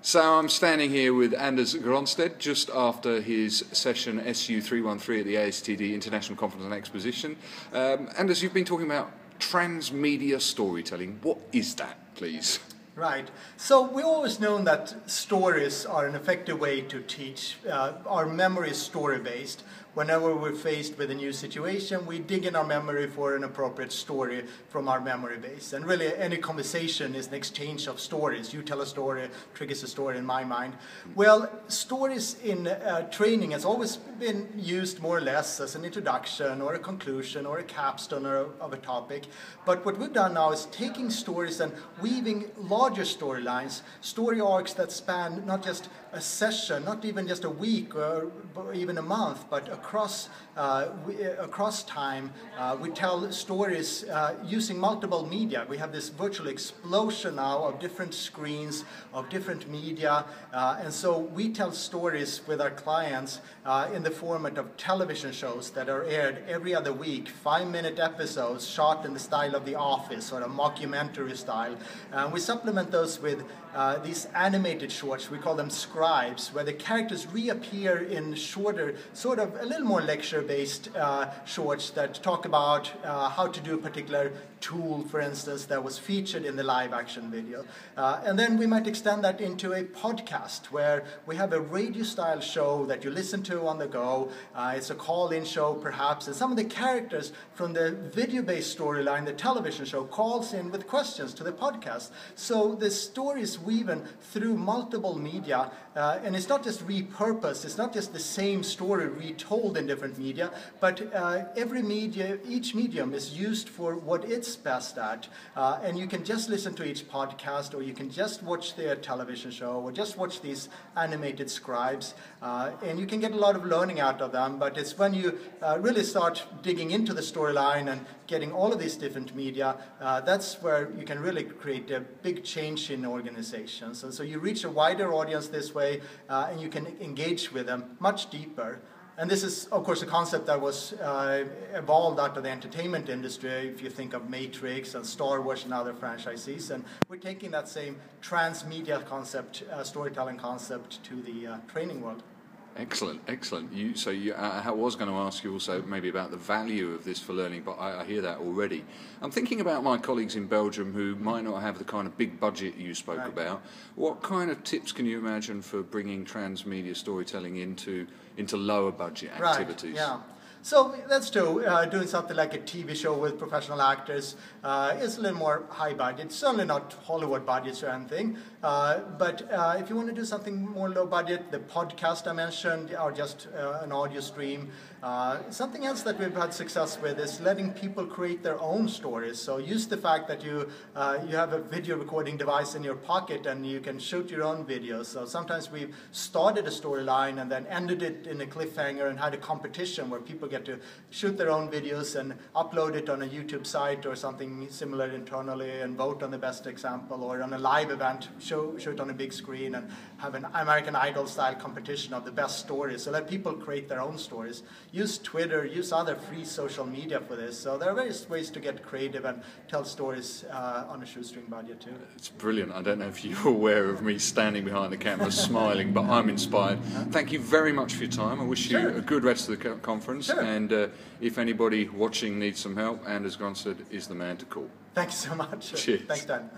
So I'm standing here with Anders Gronstedt just after his session SU313 at the ASTD International Conference and Exposition. Anders, you've been talking about transmedia storytelling. What is that, please? Right. So we've always known that stories are an effective way to teach. Our memory is story-based. Whenever we're faced with a new situation, we dig in our memory for an appropriate story from our memory base. And really, any conversation is an exchange of stories. You tell a story, triggers a story in my mind. Well, stories in training has always been used more or less as an introduction or a conclusion or a capstone of a topic. But what we've done now is taking stories and weaving larger storylines, story arcs that span not just a session, not even just a week or even a month, but across time. We tell stories using multiple media. We have this virtual explosion now of different screens, of different media, and so we tell stories with our clients in the format of television shows that are aired every other week, 5-minute episodes shot in the style of The Office or a mockumentary style. We supplement those with these animated shorts. We call them scribes, where the characters reappear in shorter, sort of a little more lecture-based shorts that talk about how to do a particular tool, for instance, that was featured in the live-action video. And then we might extend that into a podcast, where we have a radio-style show that you listen to on the go. It's a call-in show, perhaps, and some of the characters from the video-based storyline, the television show, calls in with questions to the podcast. So the story is woven through multiple media, and it's not just repurposed, it's not just the same story retold in different media, but every media, each medium is used for what it's best at, and you can just listen to each podcast, or you can just watch their television show, or just watch these animated scribes, and you can get a lot of learning out of them. But it's when you really start digging into the storyline and getting all of these different media, that's where you can really create a big change in organizations. And so you reach a wider audience this way, and you can engage with them much deeper. And this is, of course, a concept that was evolved out of the entertainment industry, if you think of Matrix and Star Wars and other franchises. And we're taking that same transmedia concept, storytelling concept, to the training world. Excellent, excellent. I was going to ask you also maybe about the value of this for learning, but I hear that already. I'm thinking about my colleagues in Belgium who might not have the kind of big budget you spoke about. What kind of tips can you imagine for bringing transmedia storytelling into lower budget activities? Right, yeah. So that's true. Doing something like a TV show with professional actors is a little more high budget. Certainly not Hollywood budgets or anything. But if you want to do something more low budget, the podcast I mentioned, or just an audio stream. Something else that we've had success with is letting people create their own stories. So use the fact that you have a video recording device in your pocket and you can shoot your own videos. So sometimes we've started a storyline and then ended it in a cliffhanger and had a competition where people get to shoot their own videos and upload it on a YouTube site or something similar internally and vote on the best example, or on a live event, show it on a big screen and have an American Idol style competition of the best stories. So let people create their own stories. Use Twitter, use other free social media for this. So there are various ways to get creative and tell stories on a shoestring budget too. It's brilliant. I don't know if you're aware of me standing behind the camera smiling, but I'm inspired. Thank you very much for your time. I wish you a good rest of the conference. Sure. And if anybody watching needs some help, Anders Gronstedt is the man to call. Thanks so much. Cheers. Thanks, Dan.